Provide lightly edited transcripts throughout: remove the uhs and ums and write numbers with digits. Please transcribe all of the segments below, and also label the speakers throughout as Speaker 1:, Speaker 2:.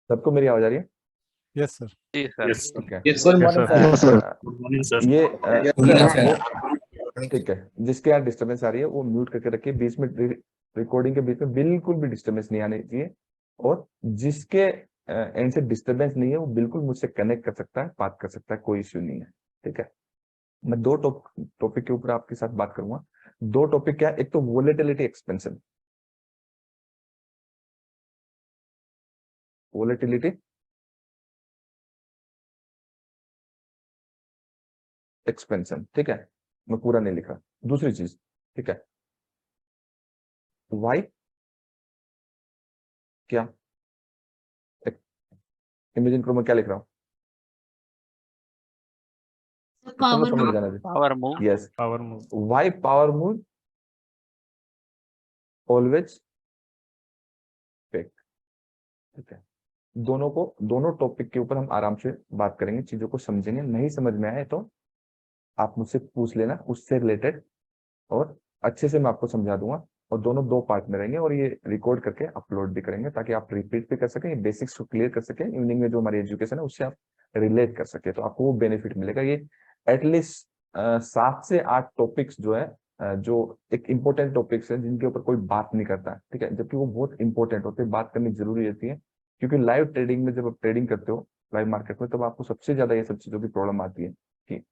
Speaker 1: सबको मेरी आवाज आ रही है?
Speaker 2: Yes sir.
Speaker 3: जी सर।
Speaker 1: ठीक है।
Speaker 4: Good morning sir.
Speaker 1: ये
Speaker 4: सर।
Speaker 1: ठीक है, जिसके यहाँ डिस्टरबेंस आ रही है वो म्यूट करके रखिए। बीच में रिकॉर्डिंग के बीच में बिल्कुल भी डिस्टरबेंस नहीं आनी चाहिए। और जिसके एंड से डिस्टरबेंस नहीं है वो बिल्कुल मुझसे कनेक्ट कर सकता है, बात कर सकता है, कोई इश्यू नहीं है। ठीक है। मैं दो टॉपिक के ऊपर आपके साथ बात करूंगा। दो टॉपिक क्या है? एक तो वोलेटिलिटी एक्सपेंशन, वोलेटिलिटी एक्सपेंशन। ठीक है, मैं पूरा नहीं लिखा। दूसरी चीज, ठीक है, वाई क्या, इमेजिन करो मैं क्या लिख रहा हूँ,
Speaker 5: पावर
Speaker 1: समझ जाना
Speaker 3: power move.
Speaker 1: Yes,
Speaker 2: power move.
Speaker 1: Why power move always fake. ठीक है, दोनों टॉपिक के ऊपर हम आराम से बात करेंगे, चीजों को समझेंगे। नहीं समझ में आए तो आप मुझसे पूछ लेना उससे रिलेटेड, और अच्छे से मैं आपको समझा दूंगा। और दोनों दो पार्ट में रहेंगे और ये रिकॉर्ड करके अपलोड भी करेंगे ताकि आप रिपीट भी कर सकें, ये बेसिक्स को क्लियर कर सकें। इवनिंग में जो हमारी एजुकेशन है उससे आप रिलेट कर सके, तो आपको वो बेनिफिट मिलेगा। ये एटलीस्ट 7 से 8 टॉपिक्स जो है, जो एक इंपॉर्टेंट टॉपिक्स है जिनके ऊपर कोई बात नहीं करता है। ठीक है, जबकि वो बहुत इंपॉर्टेंट होते हैं, बात करनी जरूरी रहती है। क्योंकि लाइव ट्रेडिंग में जब आप ट्रेडिंग करते हो लाइव मार्केट में, तब आपको सबसे ज्यादा ये सब चीजों की प्रॉब्लम आती है कि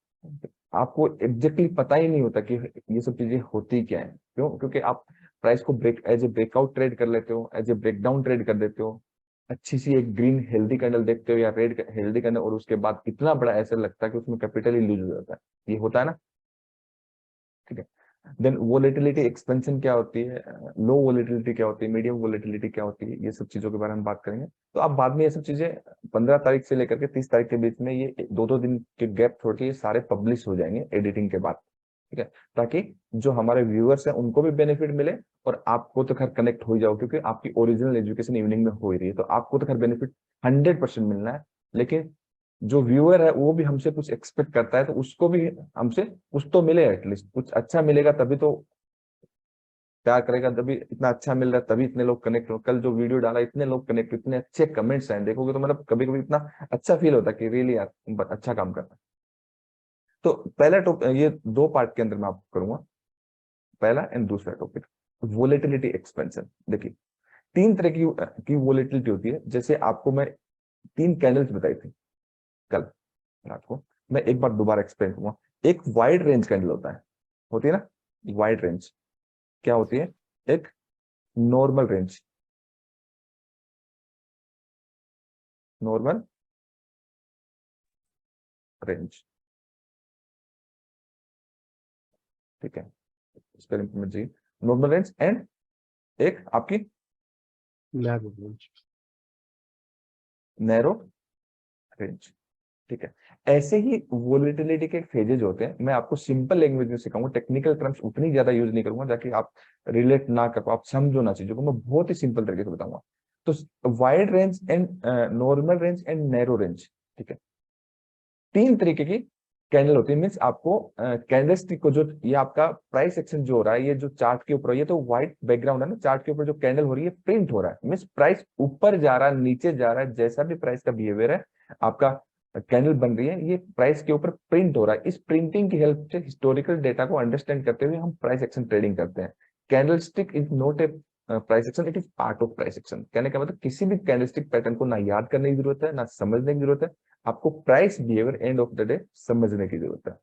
Speaker 1: आपको एग्जैक्टली पता ही नहीं होता कि ये सब चीजें होती क्या है। क्यों? क्योंकि आप प्राइस को एज ए ब्रेकआउट ट्रेड कर लेते हो, एज ए ब्रेकडाउन ट्रेड कर देते हो। अच्छी सी एक ग्रीन हेल्दी कैंडल देखते हो या रेड हेल्दी कैंडल, और उसके बाद इतना बड़ा ऐसा लगता है कि उसमें कैपिटल ही लूज हो जाता है। ये होता है ना? ठीक है। देन वोलेटिलिटी एक्सपेंशन क्या होती है, लो वोलेटिलिटी क्या होती है, मीडियम वोलेटिलिटी क्या होती है, ये सब चीजों के बारे में बात करेंगे। तो आप बाद में ये सब चीजें 15 तारीख से लेकर के 30 तारीख के बीच में, ये 2-2 दिन के गैप छोड़ के ये सारे पब्लिश हो जाएंगे एडिटिंग के बाद। ठीक है, ताकि जो हमारे व्यूअर्स हैं उनको भी बेनिफिट मिले, और आपको तो खैर कनेक्ट हो ही जाओ, क्योंकि आपकी ओरिजिनल एजुकेशन इवनिंग में हो ही रही है, तो आपको तो खैर बेनिफिट 100% मिलना है। लेकिन जो व्यूअर है वो भी हमसे कुछ एक्सपेक्ट करता है, तो उसको भी हमसे कुछ तो मिले, एटलीस्ट कुछ अच्छा मिलेगा, तभी तो प्यार करेगा। तभी इतना अच्छा मिल रहा है, तभी इतने लोग कनेक्ट हो। कल जो वीडियो डाला इतने लोग कनेक्ट, इतने अच्छे कमेंट्स आए, देखोगे तो मतलब कभी कभी इतना अच्छा फील होता है कि रियली यार अच्छा काम कर रहा है। तो पहला टॉपिक, ये 2 पार्ट के अंदर मैं आपको करूंगा, पहला एंड दूसरा टॉपिक, वोलेटिलिटी एक्सपेंशन। देखिए 3 तरह की वोलेटिलिटी होती है। जैसे आपको मैं 3 कैंडल्स बताई थी कल रात को, मैं एक बार दोबारा एक्सप्लेन करूंगा। एक वाइड रेंज कैंडल होती है ना, वाइड रेंज क्या होती है, एक नॉर्मल रेंज, नॉर्मल रेंज। ठीक है, स्पेलिंग समझ जाइए, नॉर्मल रेंज एंड एक आपकी नैरो रेंज। ठीक है, ऐसे ही वोलेटिलिटी के फेजेज होते हैं। मैं आपको सिंपल लैंग्वेज में सिखाऊंगा, टेक्निकल टर्म्स उतनी ज्यादा यूज नहीं करूंगा ताकि आप रिलेट ना कर पाओ, आप समझो ना चीजों को। मैं बहुत ही सिंपल तरीके से बताऊंगा। तो wide range and normal range and narrow range, ठीक है, 3 तरीके की कैंडल होती है। मीन्स आपको कैंडल स्टिक को, जो ये आपका प्राइस एक्शन जो हो रहा है, ये जो चार्ट के ऊपर, ये तो व्हाइट बैकग्राउंड है ना, चार्ट के ऊपर जो कैंडल हो रही है प्रिंट हो रहा है। मीन्स प्राइस ऊपर जा रहा है, नीचे जा रहा है, जैसा भी प्राइस का बिहेवियर है, आपका कैंडल बन रही है, ये प्राइस के ऊपर प्रिंट हो रहा है। इस प्रिंटिंग की हेल्प से हिस्टोरिकल डेटा को अंडरस्टैंड करते हुए हम प्राइस एक्शन ट्रेडिंग करते हैं। Candle stick is not a price action, it is part of price action. कहने का मतलब किसी भी कैंडलस्टिक पैटर्न को ना याद करने की जरूरत है, ना समझने की जरूरत है, आपको price behaviour end of the day समझने की जरूरत है।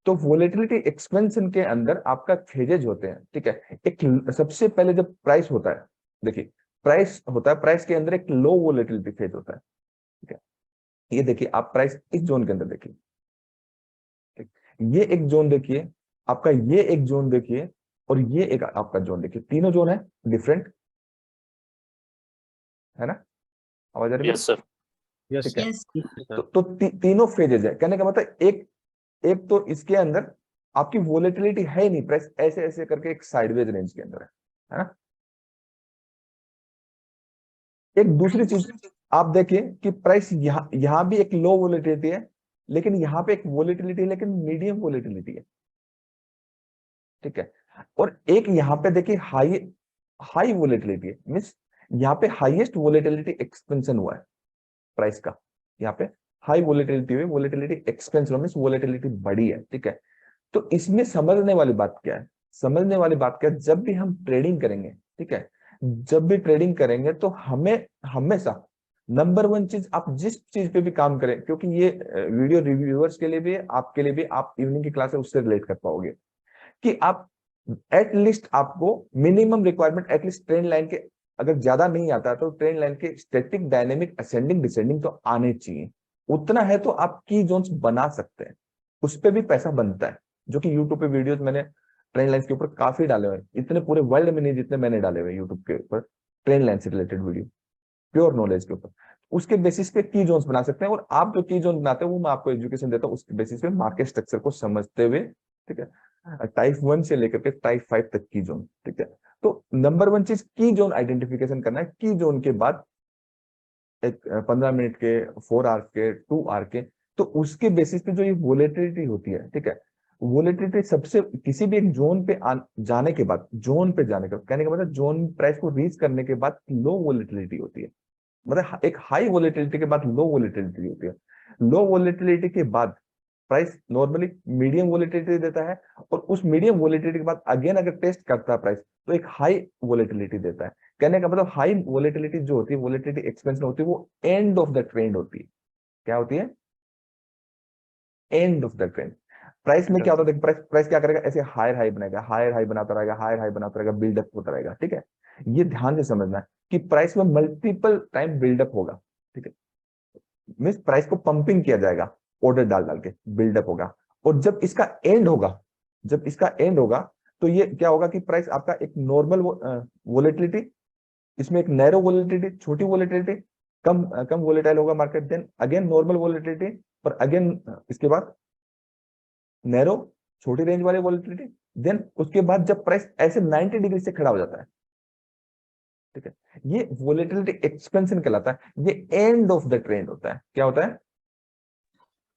Speaker 1: तो वोलेटिलिटी एक्सपेंशन के अंदर आपका फेजेज होते हैं। ठीक है, एक सबसे पहले जब प्राइस होता है, देखिए प्राइस होता है, प्राइस के अंदर एक लो वोलेटिलिटी फेज होता है। ठीक है, ये देखिए आप प्राइस इस जोन के अंदर देखिए, ठीक, ये एक जोन देखिए आपका, ये एक जोन देखिए, और ये एक आपका जोन देखिए, तीनों जोन है डिफरेंट, है ना? आवाज आ रही है?
Speaker 3: Yes sir.
Speaker 1: ठीक है,
Speaker 5: यस
Speaker 1: तो तीनों फेजेज है। कहने का मतलब एक एक तो इसके अंदर आपकी वोलेटिलिटी है ही नहीं, प्राइस ऐसे ऐसे करके एक साइडवेज रेंज के अंदर है ना? एक दूसरी चीज आप देखिए कि प्राइस यहां भी एक लो वोलेटिलिटी है, लेकिन यहां पे एक वोलेटिलिटी है, लेकिन मीडियम वोलेटिलिटी है। ठीक है, और एक यहां पे देखिए हाई हाई वोलेटिलिटी है। मीन्स यहाँ पे हाईएस्ट वोलेटिलिटी एक्सपेंशन हुआ है प्राइस का, यहाँ पे हाई वोलेटिलिटी हुई, वोलेटिलिटी एक्सपेंशन मींस वोलेटिलिटी बढ़ी है, ठीक है। तो इसमें समझने वाली बात क्या है, समझने वाली बात क्या है, जब भी हम ट्रेडिंग करेंगे, ठीक है, जब भी ट्रेडिंग करेंगे तो हमें हमेशा नंबर वन चीज, आप जिस चीज पे भी काम करें, क्योंकि ये वीडियो रिव्यूअर्स के लिए भी, आपके लिए भी, आप इवनिंग की क्लास है उससे रिलेट कर पाओगे, कि आप एटलीस्ट आपको minimum requirement at least trend line के, अगर ज्यादा नहीं आता तो ट्रेंड लाइन के स्टैटिक, डायनेमिक, असेंडिंग, डिसेंडिंग तो आने चाहिए। उतना है तो आप की जोन्स बना सकते हैं, उस पर भी पैसा बनता है, जो कि यूट्यूब पे वीडियोस मैंने ट्रेंड लाइन के ऊपर काफी डाले हुए हैं, इतने पूरे वर्ल्ड में नहीं जितने मैंने डाले हुए यूट्यूब के ऊपर ट्रेंड लाइन से रिलेटेड वीडियो, प्योर नॉलेज के ऊपर। उसके बेसिस पे की जोन्स बना सकते हैं, और आप जो की जोन बनाते हैं वो मैं आपको एजुकेशन देता हूँ उसके बेसिस पे, मार्केट स्ट्रक्चर को समझते हुए, ठीक है, टाइप 1 से लेकर के टाइप 5 तक की जोन, ठीक है। तो नंबर वन चीज की जोन आइडेंटिफिकेशन करना है, की जोन के बाद एक 15 मिनट के, 4 आवर के, 2 आवर के, तो उसके बेसिस पे जो ये वोलेटिलिटी होती है, ठीक है, वोलेटिलिटी सबसे किसी भी एक जोन पे जाने के बाद, जोन पे जाने का कहने का मतलब जोन प्राइस को रीच करने के बाद लो वोलेटिलिटी होती है, मतलब एक हाई वोलेटिलिटी के बाद लो वोलेटिलिटी होती है। लो वोलेटिलिटी के बाद प्राइस नॉर्मली मीडियम वोलेटिलिटी देता है, और उस मीडियम वोलेटिलिटी के बाद अगेन अगर टेस्ट करता है प्राइस तो एक हाई वोलेटिलिटी देता है। कहने का मतलब हाई वोलेटिलिटी जो होती है, वोलेटिलिटी एक्सपेंशन होती है, वो एंड ऑफ द ट्रेंड होती है। क्या होती है? End of the trend. Price में क्या होता है, देखिए प्राइस प्राइस क्या करेगा, ऐसे हायर हाई बनाएगा, हायर हाई बनाता रहेगा, हायर हाई बनाता रहेगा, बिल्डअप होता रहेगा, ठीक है। ये ध्यान से समझना है कि प्राइस में मल्टीपल टाइम बिल्डअप होगा, ठीक है, मीन्स प्राइस को पंपिंग किया जाएगा, ऑर्डर डाल डाल के बिल्डअप होगा, और जब इसका एंड होगा, जब इसका एंड होगा तो ये क्या होगा कि प्राइस आपका एक नॉर्मल वोलेटिलिटी, इसमें एक नैरो वोलेटिलिटी, छोटी वोलेटिलिटी, कम वोलेटाइल होगा market, then again normal volatility, पर अगेन इसके बाद नैरो, छोटी रेंज वाली वोलेटिलिटी, देन उसके बाद जब प्राइस ऐसे 90 डिग्री से खड़ा हो जाता है, ठीक है, ये वोलेटिलिटी एक्सपेंशन कहलाता है, ये एंड ऑफ द ट्रेंड होता है। क्या होता है?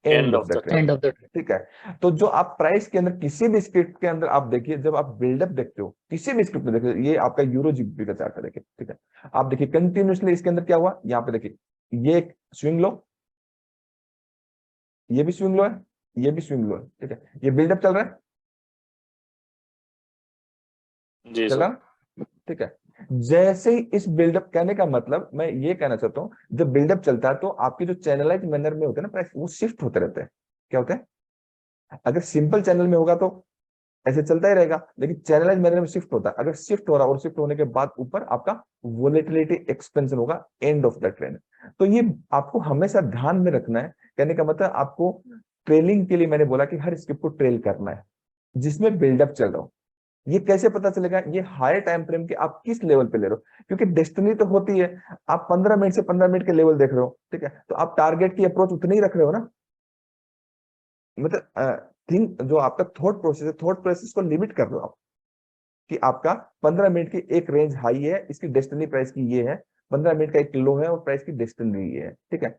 Speaker 1: End of the trend,
Speaker 2: end of the
Speaker 1: ठीक है। तो जो आप प्राइस के अंदर किसी भी स्क्रिप्ट के अंदर आप देखिए, जब आप बिल्डअप देखते हो किसी भी स्क्रिप्ट में, देखिए ये आपका यूरो जीबीपी का चार्ट है, देखिए, ठीक है, आप देखिए कंटिन्यूसली इसके अंदर क्या हुआ, यहाँ पे देखिए ये एक स्विंग लो, ये भी स्विंग लो है, ये भी स्विंग लो है, ठीक है, ये बिल्डअप चल रहा है,
Speaker 4: जी
Speaker 1: चल
Speaker 4: सर।
Speaker 1: रहा, ठीक है। जैसे ही इस बिल्डअप, कहने का मतलब मैं ये कहना चाहता हूँ, जब बिल्डअप चलता है तो आपकी जो चैनलाइज मैनर में होते हैं ना प्राइस, वो शिफ्ट होते रहते हैं। क्या होते हैं? अगर सिंपल चैनल में होगा तो ऐसे चलता ही रहेगा, लेकिन चैनलाइज मैनर में शिफ्ट होता है, अगर शिफ्ट हो रहा है और शिफ्ट होने के बाद ऊपर आपका वोलेटिलिटी एक्सपेंशन होगा, एंड ऑफ द ट्रेंड। तो ये आपको हमेशा ध्यान में रखना है, कहने का मतलब आपको ट्रेलिंग के लिए मैंने बोला कि हर स्क्रिप्ट को ट्रेल करना है जिसमें बिल्डअप चल रहा हो। ये कैसे पता चलेगा? ये हायर टाइम फ्रेम के आप किस लेवल पे ले रहे हो, क्योंकि डेस्टिनी तो होती है, आप 15 मिनट से 15 मिनट के लेवल देख रहे हो, ठीक है, तो आप टारगेट की अप्रोच उतनी ही रख रहे हो ना, मतलब थिंक जो आपका थॉट प्रोसेस है, थॉट प्रोसेस को लिमिट कर रहे हो आप, कि आपका 15 मिनट की एक रेंज हाई है, इसकी डेस्टिनी प्राइस की ये है, 15 मिनट का एक लो है और प्राइस की डेस्टिनी ये है, ठीक है।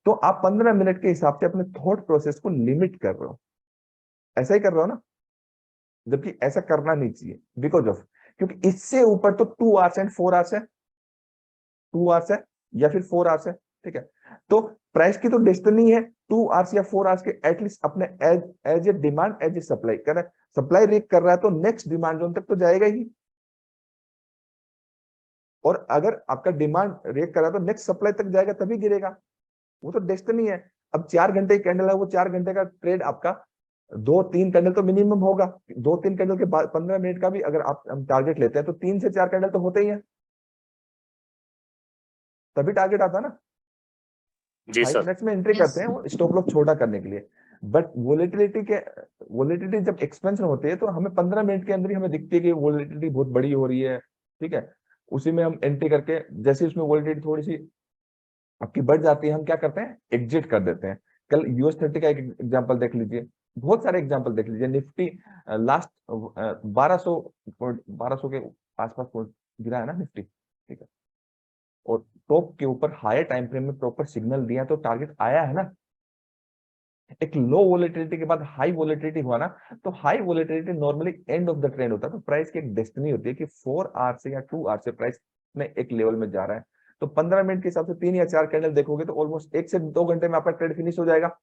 Speaker 1: तो आप 15 मिनट के हिसाब से अपने थॉट प्रोसेस को लिमिट कर रहे हो, ऐसा ही कर रहे हो ना, जबकि ऐसा करना नहीं चाहिए, बिकॉज ऑफ, क्योंकि इससे ऊपर तो 2 आवर्स एंड 4 आवर्स है, 2 आवर्स है या फिर 4 आवर्स है, ठीक है। तो प्राइस की तो डेस्टिनी है 2 आवर्स या 4 आवर्स के, एटलीस्ट अपने as as a demand, as a supply कर रहा है, सप्लाई रीक कर रहा है तो नेक्स्ट डिमांड जोन तक तो जाएगा ही, और अगर आपका डिमांड रेट कर रहा है तो नेक्स्ट सप्लाई तक जाएगा तभी गिरेगा, वो तो डेस्टिनी है। अब 4 घंटे की कैंडल है, वो 4 घंटे का ट्रेड आपका 2-3 कैंडल तो मिनिमम होगा, 2-3 कैंडल के बाद 15 मिनट का भी अगर आप हम टारगेट लेते हैं तो 3 से 4 कैंडल तो होते ही है, तभी टारगेट आता है ना।
Speaker 4: जी
Speaker 1: 5
Speaker 4: सर।
Speaker 1: मिनट्स में एंट्री करते हैं वो स्टॉप लॉस छोटा करने के लिए, बट वोलेटिलिटी जब एक्सपेंशन होती है तो हमें 15 मिनट के अंदर ही हमें दिखती है कि वोलेटिलिटी बहुत बड़ी हो रही है, ठीक है, उसी में हम एंट्री करके, जैसे उसमें वोलेटिलिटी थोड़ी सी आपकी बढ़ जाती है, हम क्या करते हैं, एग्जिट कर देते हैं। कल US 30 का एक एग्जांपल देख लीजिए, बहुत सारे एग्जांपल देख लीजिए, निफ्टी लास्ट 1200 के आसपास गिरा है ना निफ्टी, ठीक है, और टॉप के ऊपर हायर टाइम फ्रेम में प्रॉपर सिग्नल दिया तो टारगेट आया है ना। एक लो वोलेटिलिटी के बाद हाई वोलेटिलिटी हुआ ना, तो high volatility normally end of the trend होता है, तो प्राइस की एक डेस्टिनी होती है कि 4 आवर से या 2 आवर से प्राइस में एक लेवल में जा रहा है। तो 15 मिनट के हिसाब से 3 या 4 कैंडल देखोगे तो ऑलमोस्ट 1 से 2 घंटे में आपका ट्रेड फिनिश हो जाएगा।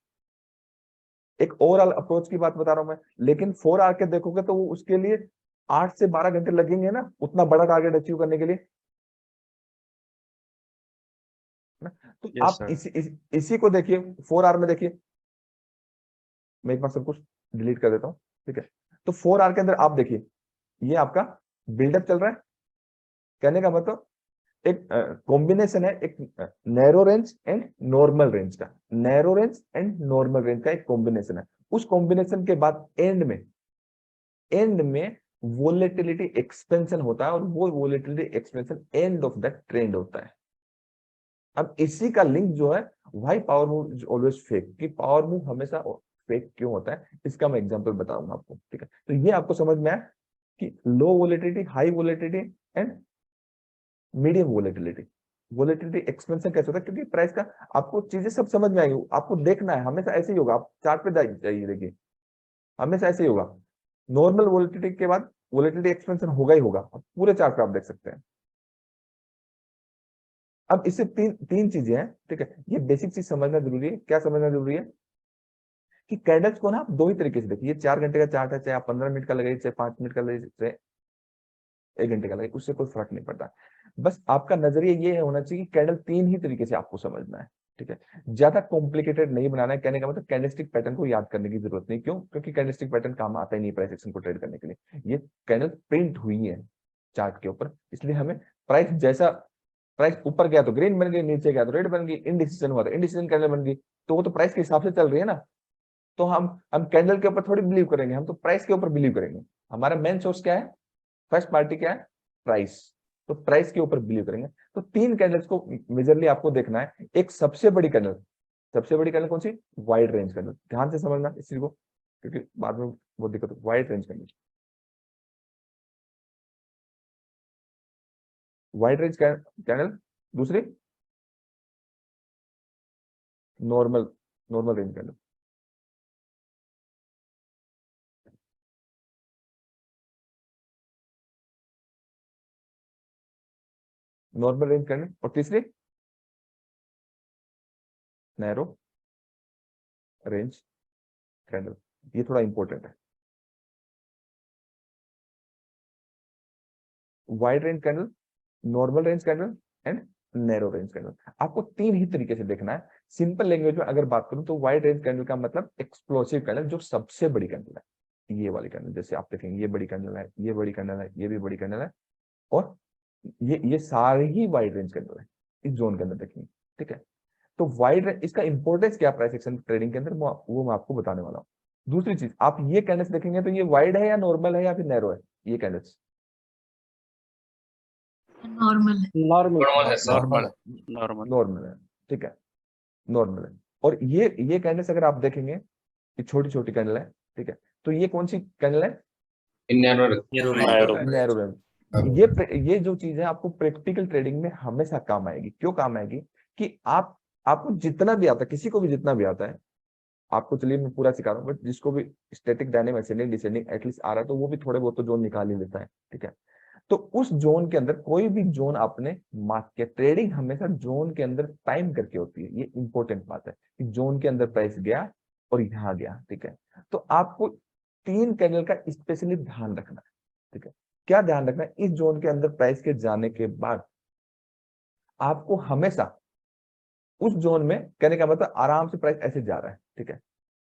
Speaker 1: एक ओवरऑल अप्रोच की बात बता रहा हूं मैं, लेकिन 4 आवर के देखोगे तो वो उसके लिए 8 से 12 घंटे लगेंगे ना, उतना बड़ा टारगेट अचीव करने के लिए ना। तो
Speaker 4: यस
Speaker 1: आप
Speaker 4: सर।
Speaker 1: इसी को देखिए, 4 आवर में देखिए, मैं एक बार सब कुछ डिलीट कर देता हूँ, ठीक है। तो 4 आवर के अंदर आप देखिए, ये आपका बिल्डअप चल रहा है। कहने का मतलब एक कॉम्बिनेशन है, एक narrow range and normal range का, narrow range and normal range का एक कॉम्बिनेशन है। उस कॉम्बिनेशन के बाद एंड में वोलेटिलिटी एक्सपेंशन होता है, और वो volatility expansion end of the trend होता है। अब इसी का लिंक जो है, why power move is always fake, कि पावर मूव हमेशा फेक क्यों होता है, इसका मैं एग्जांपल बताऊंगा आपको, ठीक है। तो ये आपको समझ में आया कि low volatility, high volatility and medium volatility. Volatility expansion कैसे होता है, क्योंकि प्राइस का आपको चीजें सब समझ में आएंगी, आपको देखना है, हमेशा ऐसे ही होगा। आप चार्ट पे जाइए, देखिए हमेशा ऐसे ही होगा। नॉर्मल वोलेटिलिटी के बाद वोलेटिलिटी एक्सपेंशन होगा ही होगा, आप पूरे चार्ट पे आप देख सकते हैं। अब इससे तीन तीन चीजें हैं, ठीक है। ये बेसिक चीज समझना जरूरी है। क्या समझना जरूरी है कि कैंडल्स को ना आप दो ही तरीके से देखिए। 4 घंटे का चार्ट है, चाहे आप 15 मिनट का लगाइए, चाहे 5 मिनट का लगाइए, चाहे 1 घंटे का लगाइए, उससे कोई फर्क नहीं पड़ता। बस आपका नजरिया ये होना चाहिए कि कैंडल 3 ही तरीके से आपको समझना है, ठीक है। ज्यादा कॉम्प्लिकेटेड नहीं बनाना है। कहने का मतलब कैंडलस्टिक पैटर्न को याद करने की जरूरत नहीं। क्यों? क्योंकि कैंडलस्टिक पैटर्न काम आता ही नहीं प्राइस एक्शन को ट्रेड करने के लिए। ये कैंडल प्रिंट हुई है चार्ट के ऊपर, इसलिए हमें प्राइस जैसा, प्राइस ऊपर गया तो ग्रीन बन गई, नीचे गया तो रेड बन गई, इनडिसीजन हुआ तो इनडिसीजन कैंडल बन गई, तो वो तो प्राइस के हिसाब से चल रही है ना। तो हम कैंडल के ऊपर थोड़ी बिलीव करेंगे, हम तो प्राइस के ऊपर बिलीव करेंगे। हमारा मेन सोर्स क्या है? फर्स्ट पार्टी क्या है? प्राइस। तो प्राइस के ऊपर बिलीव करेंगे। तो 3 कैंडल्स को मेजरली आपको देखना है। एक सबसे बड़ी कैंडल, सबसे बड़ी कैंडल कौन सी? Wide range candle. ध्यान से समझना इस चीज को, क्योंकि बाद में वो दिक्कत। Wide range candle, wide range candle. दूसरी normal, normal range candle. Normal range candle. और तीसरी नैरो रेंज कैंडल। ये थोड़ा इंपॉर्टेंट है। Wide range candle, normal range candle and narrow range candle. आपको 3 ही तरीके से देखना है। सिंपल लैंग्वेज में अगर बात करूं तो वाइड रेंज कैंडल का मतलब एक्सप्लोसिव कैंडल, जो सबसे बड़ी कैंडल है। ये वाली कैंडल, जैसे आप देखेंगे, ये बड़ी कैंडल है, ये बड़ी कैंडल है, ये भी बड़ी कैंडल है, और ये सारे ही वाइड रेंज कैंडल है इस जोन के अंदर देखेंगे, ठीक है। तो वाइड रेंज, इसका इंपॉर्टेंस क्या प्राइस एक्शन ट्रेडिंग के अंदर, वो मैं आपको बताने वाला हूँ। दूसरी चीज, आप ये कैंडल्स देखेंगे तो ये वाइड है या नॉर्मल है या फिर नैरो है? ये कैंडल्स
Speaker 2: नॉर्मल है।
Speaker 3: नॉर्मल
Speaker 4: नॉर्मल है सर।
Speaker 1: नॉर्मल है,
Speaker 4: नॉर्मल।
Speaker 1: नॉर्मल है, ठीक है, नॉर्मल है। और ये कैंडल्स अगर आप देखेंगे, ये छोटी छोटी कैंडल है, ठीक है। तो ये कौन सी कैंडल है?
Speaker 3: Narrow
Speaker 1: narrow range. ये जो चीज है आपको प्रैक्टिकल ट्रेडिंग में हमेशा काम आएगी। क्यों काम आएगी? कि आपको जितना भी आता है, किसी को भी जितना भी आता है, आपको चलिए मैं पूरा सिखा रहा हूँ, बट जिसको भी static, dynamic, ascending, descending at least आ रहा है, तो वो भी थोड़े बहुत तो जोन निकाल ही लेता है, ठीक है। तो उस जोन के अंदर कोई भी जोन आपने मार्क किया, ट्रेडिंग हमेशा जोन के अंदर टाइम करके होती है। ये इंपॉर्टेंट बात है कि जोन के अंदर प्राइस गया और यहाँ गया, ठीक है। तो आपको 3 कैंडल का स्पेशली ध्यान रखना है, ठीक है। क्या ध्यान रखना है? इस जोन के अंदर प्राइस के जाने के बाद आपको हमेशा उस जोन में, कहने का मतलब आराम से प्राइस ऐसे जा रहा है, ठीक है।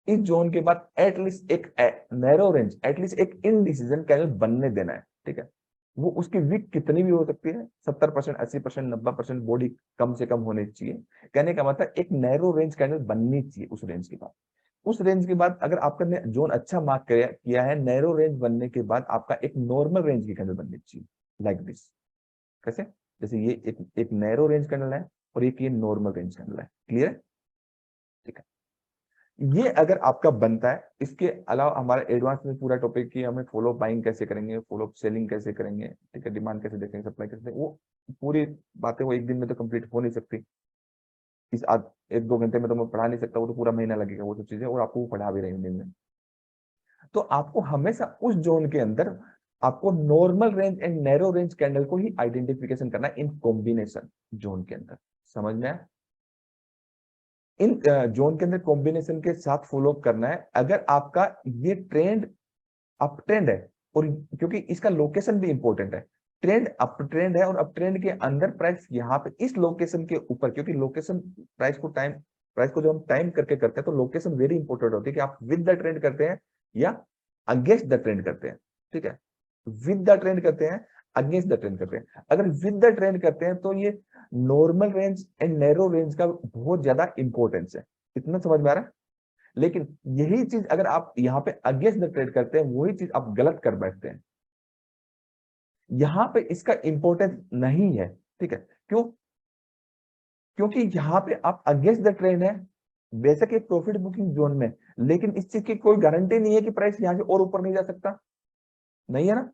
Speaker 1: इस जोन के बाद एटलीस्ट एक नैरो रेंज, एटलीस्ट एक इनडिसीजन कैंडल बनने देना है, ठीक है। वो उसकी विक कितनी भी हो सकती है, 70%, 80%, 90% बॉडी कम से कम होनी चाहिए। कहने का मतलब एक नैरो रेंज कैंडल बननी चाहिए उस रेंज के बाद। उस रेंज के बाद अगर आपका जोन अच्छा मार्क किया है, नैरो रेंज बनने के बाद आपका एक नॉर्मल रेंज की कैंडल बननी चाहिए, लाइक दिस। कैसे? जैसे ये एक नैरो रेंज कैंडल है और एक ये नॉर्मल रेंज कैंडल है। क्लियर है? ठीक है। ये अगर आपका बनता है, इसके अलावा हमारा एडवांस में पूरा टॉपिक की हमें फॉलो बाइंग कैसे करेंगे, फॉलो सेलिंग कैसे करेंगे, ठीक है, डिमांड कैसे देखेंगे, सप्लाई कैसे देखेंगे, वो पूरी बातें वो एक दिन में तो कंप्लीट हो नहीं सकती। इस आज 1-2 घंटे में तो मैं पढ़ा नहीं सकता, वो तो पूरा महीना लगेगा वो सब चीजें, और आपको वो पढ़ा भी रहे दिन में। तो आपको हमेशा उस जोन के अंदर आपको normal range and narrow range candle को ही आइडेंटिफिकेशन करना है इन कॉम्बिनेशन जोन के अंदर। समझ में आया? इन जोन के अंदर कॉम्बिनेशन के साथ फॉलो अप करना है। अगर आपका ये ट्रेंड अप ट्रेंड है, और क्योंकि इसका लोकेशन भी इंपॉर्टेंट है, ट्रेंड अप ट्रेंड है और अप ट्रेंड के अंदर प्राइस यहाँ पे इस लोकेशन के ऊपर, क्योंकि लोकेशन प्राइस को जब हम टाइम करके करते हैं तो लोकेशन वेरी इंपॉर्टेंट होती है कि आप विद द ट्रेंड करते हैं या अगेंस्ट द ट्रेंड करते हैं। ठीक है, विद द ट्रेंड करते हैं, अगेंस्ट द ट्रेंड करते हैं। अगर विद द ट्रेंड करते हैं तो ये normal range and narrow range का बहुत ज्यादा इंपॉर्टेंस है। इतना समझ में आ रहा है? लेकिन यही चीज अगर आप यहाँ पे अगेंस्ट द ट्रेड करते हैं, वही चीज आप गलत कर बैठते हैं। यहाँ पे इसका इंपॉर्टेंस नहीं है। ठीक है, क्यों? क्योंकि यहाँ पे आप अगेंस्ट द ट्रेंड है, बेशक एक प्रॉफिट बुकिंग जोन में, लेकिन इस चीज की कोई गारंटी नहीं है कि प्राइस यहाँ से और ऊपर नहीं जा सकता, नहीं है ना?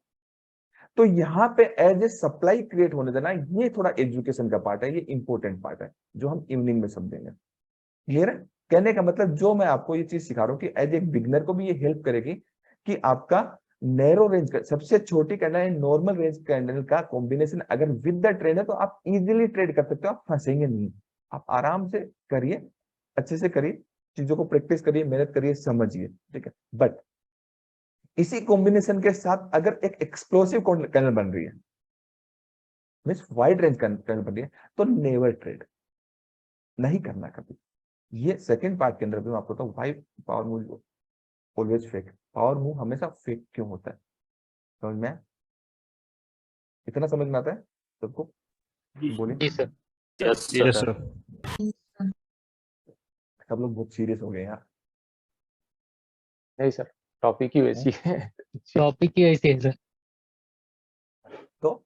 Speaker 1: तो यहाँ पे एज ए सप्लाई क्रिएट होने देना, ये थोड़ा एजुकेशन का पार्ट है, ये इंपॉर्टेंट पार्ट है जो हम इवनिंग में समझेंगे। क्लियर है? कहने का मतलब जो मैं आपको ये चीज सिखा रहा हूँ कि एज ए बिगनर को भी ये हेल्प करेगी कि आपका नैरो रेंज का सबसे छोटी कैंडल है नॉर्मल रेंज कैंडल का कॉम्बिनेशन अगर विद द ट्रेंड है तो आप इजीली ट्रेड कर सकते हो, आप फंसेंगे नहीं। आप आराम से करिए, अच्छे से करिए, चीजों को प्रैक्टिस करिए, मेहनत करिए, समझिए। ठीक है, बट इसी कॉम्बिनेशन के साथ अगर एक एक्सप्लोसिव कैंडल बन रही है, मीन्स वाइड रेंज कैंडल बन रही है, तो नेवर ट्रेड नहीं करना कभी। ये सेकंड पार्ट के अंदर भी मैं आपको बताऊं why power move always fake. Power move हमेशा फेक क्यों होता है? समझ में आया? इतना समझ में आता है सबको? बोलिए।
Speaker 2: जी sir.
Speaker 4: Yes
Speaker 2: yes
Speaker 4: sir.
Speaker 2: Sir.
Speaker 1: सब लोग बहुत सीरियस हो गए यार।
Speaker 3: नहीं सर, टॉपिक ही वैसी है।
Speaker 2: टॉपिक ही ऐसे है सर।
Speaker 1: तो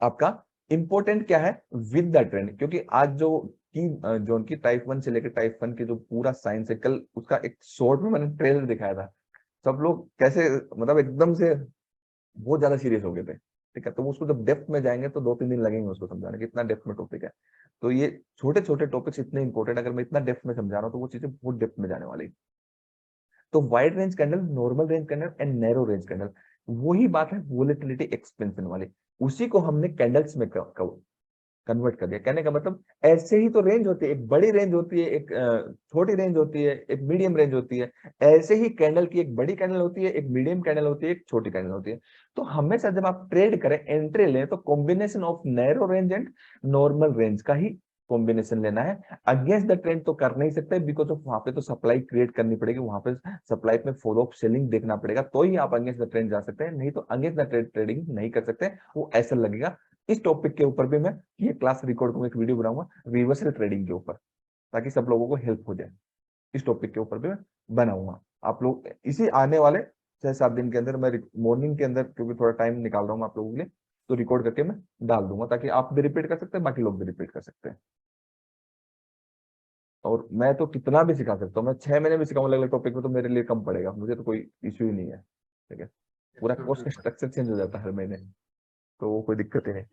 Speaker 1: आपका इंपॉर्टेंट क्या है? विद द ट्रेंड, क्योंकि आज जो की जोन की टाइप 1 से लेकर टाइप 1 की जो पूरा साइंस है, कल उसका एक शॉर्ट में मैंने ट्रेलर दिखाया था। सब लोग कैसे मतलब एकदम से बहुत ज्यादा सीरियस हो गए थे। ठीक है, तो उसको जब डेप्थ में जाएंगे तो 2-3 दिन लगेंगे उसको समझाने कि इतना डेप्थ में टॉपिक है। तो ये छोटे छोटे टॉपिक्स इतने इंपॉर्टेंट, अगर मैं इतना डेप्थ में समझा रहा हूँ तो वो चीजें बहुत डेप्थ में जाने वाली। तो wide range candle, normal range candle and narrow range candle, वही बात है वोलेटिलिटी एक्सपेंशन वाली, उसी को हमने कैंडल्स में कन्वर्ट कर दिया। कहने का मतलब ऐसे ही तो रेंज होती है, एक बड़ी रेंज होती है, एक छोटी रेंज होती है, एक मीडियम रेंज होती है। ऐसे ही कैंडल की एक बड़ी कैंडल होती है, एक मीडियम कैंडल होती है, एक छोटी कैंडल होती है। तो हमेशा जब आप ट्रेड करें, एंट्री लें, तो combination of narrow range and normal range का ही कॉम्बिनेशन लेना है। अगेंस्ट द ट्रेंड तो कर नहीं सकते, बिकॉज ऑफ वहां पे तो सप्लाई क्रिएट करनी पड़ेगी, वहां पे सप्लाई में फॉलो अप सेलिंग देखना पड़ेगा, तो ही आप अगेंस्ट द ट्रेंड जा सकते हैं, नहीं तो अगेंस्ट द ट्रेंड ट्रेडिंग नहीं कर सकते। वो ऐसा लगेगा। इस टॉपिक के ऊपर भी मैं ये क्लास रिकॉर्ड को एक वीडियो बनाऊंगा रिवर्सल ट्रेडिंग के ऊपर, ताकि सब लोगों को हेल्प हो जाए। इस टॉपिक के ऊपर भी मैं बनाऊंगा। आप लोग इसी आने वाले 6-7 दिन के अंदर, मैं मॉर्निंग के अंदर क्योंकि थोड़ा टाइम निकाल रहा हूँ आप लोगों के लिए, तो रिकॉर्ड करके मैं डाल दूंगा, ताकि आप भी रिपीट कर सकते हैं, बाकी लोग भी रिपीट कर सकते हैं। और मैं तो कितना भी सिखा सकता हूँ, मैं 6 महीने भी सिखाऊंगा अलग अलग टॉपिक में, तो मेरे लिए कम पड़ेगा, मुझे तो कोई इश्यू ही नहीं है। ठीक है, पूरा कोर्स का स्ट्रक्चर चेंज हो जाता है हर महीने, तो वो कोई दिक्कत ही नहीं।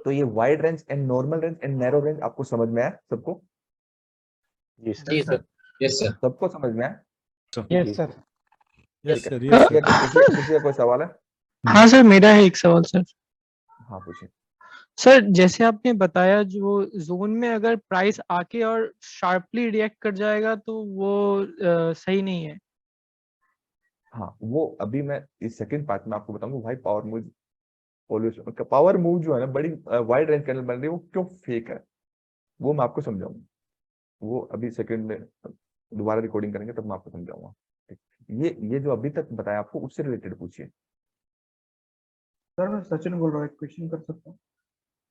Speaker 1: तो ये wide range and normal range and narrow range आपको समझ में आया सबको?
Speaker 3: जी सर।
Speaker 2: जी सर। Yes sir.
Speaker 1: सबको समझ में आया?
Speaker 3: Yes sir.
Speaker 1: ठीक है,
Speaker 5: yes,
Speaker 1: किसी का कोई सवाल है?
Speaker 5: हाँ सर, मेरा है एक सवाल सर।
Speaker 1: हाँ पूछिए।
Speaker 5: सर जैसे आपने बताया, जो जोन में अगर प्राइस आके और शार्पली रिएक्ट कर जाएगा तो वो सही नहीं है।
Speaker 1: हाँ, वो अभी मैं इस सेकंड पार्ट में आपको बताऊंगा भाई power move always, power move जो है ना, बड़ी वाइड रेंज कैंडल बन रही है, वो क्यों फेक है, वो मैं आपको समझाऊंगा। वो अभी सेकंड में दोबारा रिकॉर्डिंग करेंगे तब मैं आपको समझाऊंगा। ठीक। ये जो अभी तक बताया आपको, उससे रिलेटेड पूछिए।
Speaker 6: सर मैं सचिन बोल रहा हूँ, एक क्वेश्चन कर सकता हूँ?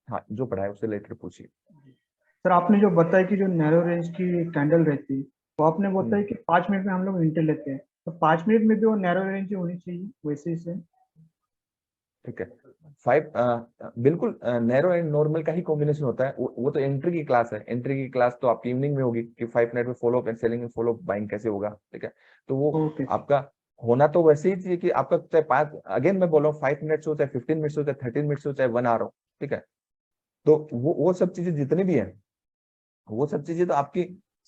Speaker 1: हाँ, जो पढ़ाया उससे रिलेटेड पूछिए।
Speaker 6: सर आपने जो बताया कि जो नैरो रेंज की कैंडल रहती है, वो आपने बताया कि 5 मिनट में हम लोग एंट्री लेते हैं, तो 5 मिनट में भी वो नैरो रेंज ही होनी चाहिए वैसे ही से?
Speaker 1: ठीक है, 5 बिल्कुल नैरो एंड नॉर्मल का ही कॉम्बिनेशन होता है। वो तो एंट्री की क्लास है, एंट्री की क्लास तो आपकी इवनिंग में होगी कि 5 मिनट में फॉलो अप एंड सेलिंग में फॉलो अप बाइंग कैसे होगा। ठीक है, तो वो
Speaker 6: ओके
Speaker 1: आपका होना तो वैसे ही चाहिए कि आपका चाहे 5, अगेन मैं बोल रहा हूँ, 5 मिनट्स हो, चाहे 15 मिनट्स हो, चाहे 13 मिनट्स हो, चाहे 1 आवर हो। ठीक है, तो वो सब चीजें जितनी भी है, वो सब चीजें तो आपकी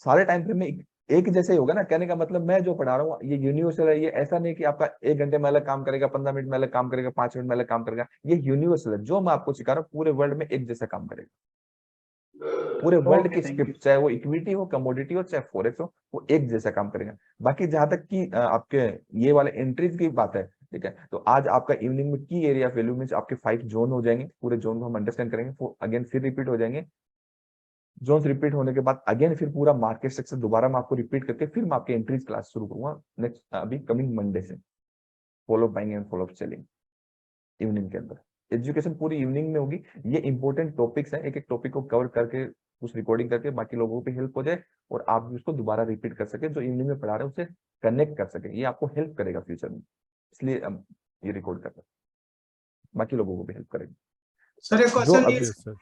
Speaker 1: सारे टाइम फ्रेम में एक जैसे ही होगा ना, कहने का मतलब मैं जो पढ़ा रहा हूँ ये यूनिवर्सल है। ये ऐसा नहीं कि आपका 1 घंटे में अलग काम करेगा, 15 मिनट में अलग काम करेगा, 5 मिनट में अलग काम करेगा। ये यूनिवर्सल है, जो मैं आपको सिखा रहा हूँ पूरे वर्ल्ड में एक जैसा काम करेगा। पूरे वर्ल्ड की
Speaker 6: Okay, thank you.
Speaker 1: स्क्रिप्ट, चाहे वो इक्विटी हो, कमोडिटी हो, चाहे फॉरेक्स हो, वो एक जैसा काम करेगा। बाकी जहां तक कि आपके ये वाले एंट्रीज की बात है, ठीक है, तो आज आपका इवनिंग में की एरिया वैल्यू में आपके 5 जोन हो जाएंगे। पूरे जोन को हम अंडरस्टैंड करेंगे, वो अगेन फिर रिपीट हो जाएंगे। जोन्स रिपीट होने के बाद अगेन फिर पूरा मार्केट स्ट्रक्चर दोबारा मैं आपको रिपीट करके फिर मैं आपके एंट्रीज क्लास शुरू करूंगा नेक्स्ट अभी कमिंग मंडे से। Follow buying and follow selling evening के अंदर, एजुकेशन पूरी इवनिंग में होगी। ये इंपॉर्टेंट टॉपिक्स हैं, एक एक टॉपिक को कवर करके कुछ रिकॉर्डिंग करके बाकी लोगों को हेल्प हो जाए और आप भी उसको दोबारा रिपीट कर सके, जो इवनिंग में पढ़ा रहे हैं उससे कनेक्ट कर सके। ये आपको हेल्प करेगा फ्यूचर में, इसलिए हम ये रिकॉर्ड कर रहे हैं, बाकी लोगों को भी हेल्प करेंगे।
Speaker 7: सर एक
Speaker 1: जो
Speaker 7: क्वेश्चन
Speaker 1: अभी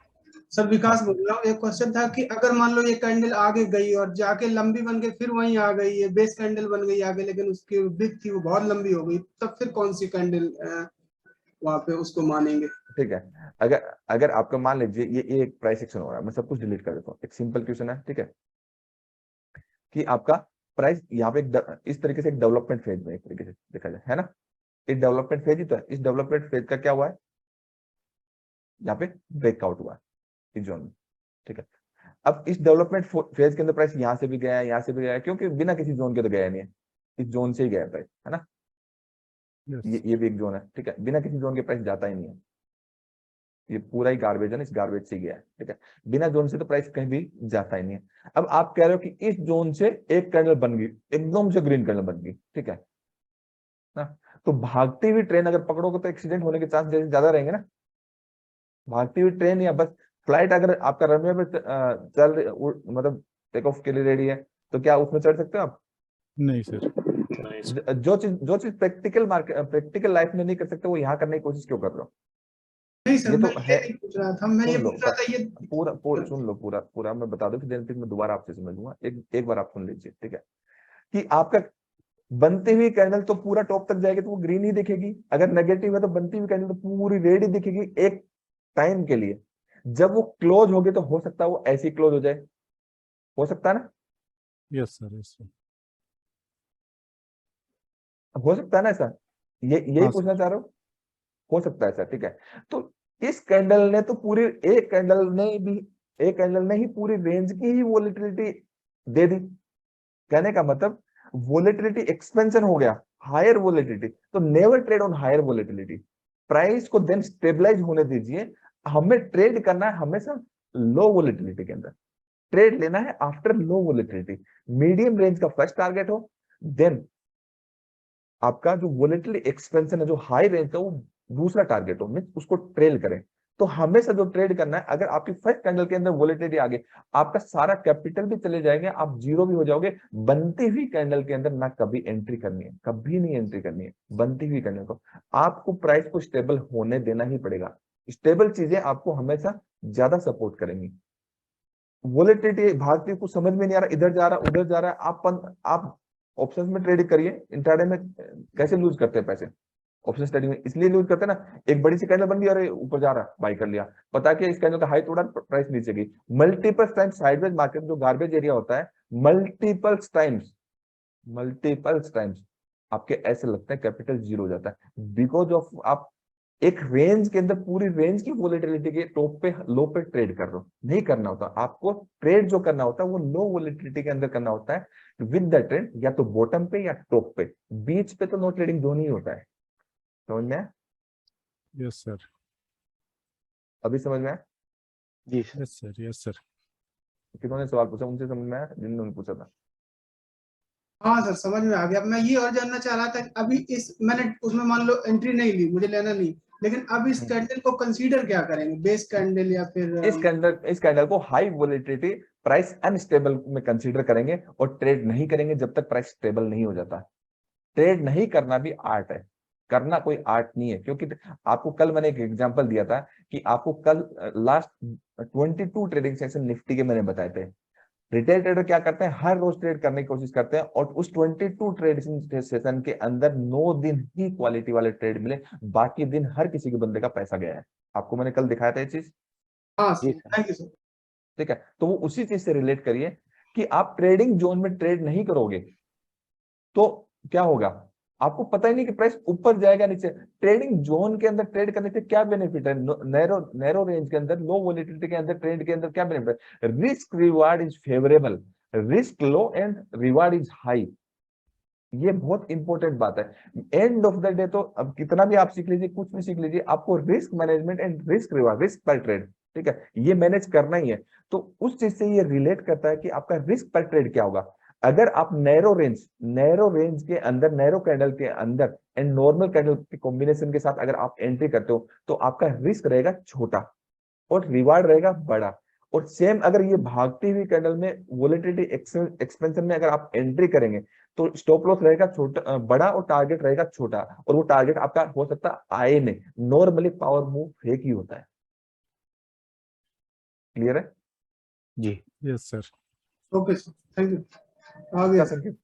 Speaker 7: सर विकास बोल रहा हूँ। एक क्वेश्चन था कि अगर मान लो ये कैंडल आगे गई और जाके लंबी बन के फिर वहीं आ गई, ये बेस कैंडल बन गई आगे, लेकिन उसकी विड्थ थी वो बहुत लंबी हो गई, तब फिर कौन सी कैंडल वहां पे उसको मानेंगे?
Speaker 1: ठीक है, अगर अगर आपका मान लीजिए ये एक प्राइस एक्शन हो रहा है, मैं सब कुछ डिलीट कर देता हूँ। एक सिंपल क्वेश्चन है, ठीक है, कि आपका प्राइस यहाँ पे इस तरीके से एक डेवलपमेंट फेज में एक तरीके से देखा जाए, है ना, एक डेवलपमेंट फेज ही तो है। इस डेवलपमेंट फेज का क्या हुआ है, यहाँ पे ब्रेकआउट हुआ है इस जोन में, ठीक है। अब इस डेवलपमेंट फेज के अंदर प्राइस यहाँ से भी गया है, यहाँ से भी गया है, क्योंकि बिना किसी जोन के तो गया नहीं है, इस जोन से ही गया प्राइस, है ना। ये भी एक जोन है, ठीक है, बिना किसी जोन के प्राइस जाता ही नहीं है। ये पूरा ही गार्बेज है ना, इस गार्बेज से गया है, ठीक है, बिना जोन से तो प्राइस कहीं भी जाता ही नहीं है। अब आप कह रहे हो कि इस जोन से एक कैंडल बन गई, एकदम से ग्रीन कैंडल बन गई, ठीक है ना, तो भागती हुई ट्रेन अगर पकड़ोगे तो एक्सीडेंट होने के चांस ज्यादा रहेंगे ना। भागती हुई ट्रेन या बस फ्लाइट अगर आपका रनवे पे मतलब टेक ऑफ के लिए रेडी है, तो क्या उसमें चढ़ सकते हो आप?
Speaker 8: नहीं सर।
Speaker 4: नहीं सर।
Speaker 1: जो चीज प्रैक्टिकल लाइफ में नहीं कर सकते, वो यहाँ करने की कोशिश क्यों कर रहे हो?
Speaker 7: नहीं सर,
Speaker 1: ये तो
Speaker 7: मैं
Speaker 1: है,
Speaker 7: ये नहीं पूछ रहा था, मैं ये
Speaker 1: सुन लो
Speaker 7: पूछ रहा था ये
Speaker 1: पूरा सुन लो, पूरा मैं बता दूं, फिर मैं दोबारा आपसे समझ लूंगा। एक बार आप सुन लीजिए, ठीक है, कि आपका बनती हुई कैंडल तो पूरा टॉप तक जाएगी तो वो ग्रीन ही दिखेगी। अगर नेगेटिव है तो बनती हुई कैंडल तो पूरी रेड ही दिखेगी एक टाइम के लिए। जब वो क्लोज होगी तो हो सकता है वो ऐसी क्लोज हो जाए, हो सकता है ना?
Speaker 8: Yes sir, yes sir.
Speaker 1: हो सकता है ना ऐसा? यही
Speaker 8: हाँ
Speaker 1: पूछना चाह रहे हो सकता है ऐसा, ठीक है। तो इस कैंडल ने तो पूरी एक कैंडल ने ही पूरी रेंज की ही वोलेटिलिटी दे दी। कहने का मतलब वोलेटिलिटी एक्सपेंशन हो गया, हायर वोलेटिलिटी, तो never trade on higher volatility. Price को देन स्टेबलाइज होने दीजिए। हमें ट्रेड करना है हमेशा लो वोलेटिलिटी के अंदर, ट्रेड लेना है आफ्टर लो वोलेटिलिटी। मीडियम रेंज का फर्स्ट टारगेट हो, देन आपका जो वोलेटिलिटी एक्सपेंशन है जो हाई रेंज का वो दूसरा टारगेट हो, मींस उसको ट्रेल करें। तो हमेशा जो ट्रेड करना है, अगर आपकी फर्स्ट कैंडल के अंदर वोलेटिलिटी आ गई, आपका सारा कैपिटल भी चले जाएंगे, आप जीरो भी हो जाओगे। बनती हुई कैंडल के अंदर ना कभी एंट्री करनी है, कभी नहीं एंट्री करनी है बनती हुई कैंडल को। आपको प्राइस को स्टेबल होने देना ही पड़ेगा। स्टेबल चीजें आपको हमेशा ज्यादा सपोर्ट करेंगी। वोलेटिलिटी भागती कुछ समझ में नहीं आ रहा, इधर जा रहा उधर जा रहा है, आप ऑप्शंस में ट्रेड करिए। इंट्राडे में कैसे लूज करते हैं पैसे? ऑप्शन ट्रेडिंग में इसलिए लूज करते हैं ना, एक बड़ी सी कैंडल बन गई, अरे ऊपर जा रहा, बाय कर लिया, पता कि इस कैंडल का हाई तोड़ा, प्राइस नीचे गई। मल्टीपल टाइम्स साइडवेज मार्केट जो गार्बेज एरिया होता है, मल्टीपल टाइम्स आपके ऐसे लगता है कैपिटल जीरो हो जाता है, बिकॉज ऑफ आप एक रेंज के अंदर पूरी रेंज की वोलेटिलिटी के टॉप पे लो पे ट्रेड कर रहे हो। नहीं करना होता आपको, ट्रेड जो करना होता है वो लो वोलेटिलिटी के अंदर करना होता है विद द ट्रेंड, या तो बॉटम पे या टॉप पे, बीच पे तो नो ट्रेडिंग जोन ही होता है। समझ में आया?
Speaker 8: Yes sir.
Speaker 1: अभी समझ में आया?
Speaker 3: जी sir.
Speaker 8: Yes sir, yes sir.
Speaker 1: किन्होंने सवाल पूछा उनसे समझ में आया जिन्होंने पूछा था?
Speaker 7: हाँ सर, समझ में आ गया। मैं ये और जानना चाह रहा था कि अभी मैंने उसमें मान लो एंट्री नहीं ली, मुझे लेना नहीं, लेकिन अब इस कैंडल को कंसीडर क्या करेंगे, बेस कैंडल या फिर
Speaker 1: इस कैंडल को हाई वोलेटिलिटी प्राइस अनस्टेबल में कंसीडर करेंगे और ट्रेड नहीं करेंगे जब तक प्राइस स्टेबल नहीं हो जाता। ट्रेड नहीं करना भी आर्ट है, करना कोई आर्ट नहीं है। क्योंकि आपको कल मैंने एक एग्जांपल दिया था कि आपको कल लास्ट 22 ट्रेडिंग सेशन निफ्टी के मैंने बताए थे। रिटेल ट्रेडर क्या करते हैं, हर रोज ट्रेड करने की कोशिश करते हैं, और उस 22 ट्रेडिंग सेशन के अंदर 9 दिन ही क्वालिटी वाले ट्रेड मिले, बाकी दिन हर किसी के बंदे का पैसा गया है। आपको मैंने कल दिखाया था ये चीज।
Speaker 7: हाँ
Speaker 3: जी
Speaker 7: sir,
Speaker 3: sir.
Speaker 7: Thank you sir.
Speaker 1: ठीक है, तो वो उसी चीज से रिलेट करिए कि आप ट्रेडिंग जोन में ट्रेड नहीं करोगे तो क्या होगा, आपको पता ही नहीं कि प्राइस ऊपर जाएगा नीचे। ट्रेडिंग जोन के अंदर ट्रेड करने से क्या बेनिफिट है, नैरो रेंज के अंदर, लो वोलेटिलिटी के अंदर ट्रेड के अंदर क्या बेनिफिट है, risk reward is favourable, risk low and reward is high. ये बहुत इंपॉर्टेंट बात है। एंड ऑफ द डे तो अब कितना भी आप सीख लीजिए, कुछ भी सीख लीजिए, आपको risk management and risk reward, risk पर ट्रेड, ठीक है, ये मैनेज करना ही है। तो उस चीज से ये रिलेट करता है कि आपका रिस्क पर ट्रेड क्या होगा। अगर आप नैरो रेंज के अंदर, नैरो कैंडल के अंदर एंड नॉर्मल कैंडल के कॉम्बिनेशन के साथ अगर आप एंट्री करते हो तो आपका रिस्क रहेगा छोटा और रिवार्ड रहेगा बड़ा। और सेम अगर ये भागती हुई कैंडल में वोलेटिलिटी एक्सपेंशन में अगर आप एंट्री करेंगे तो स्टॉप लॉस रहेगा छोटा, बड़ा, और टारगेट रहेगा छोटा, और वो टारगेट आपका हो सकता है आए नहीं, नॉर्मली पावर मूव फेक ही होता है।
Speaker 3: जी
Speaker 1: क्लियर है?
Speaker 8: Yes sir.
Speaker 7: Okay sir, thank you. आगे
Speaker 1: संकेत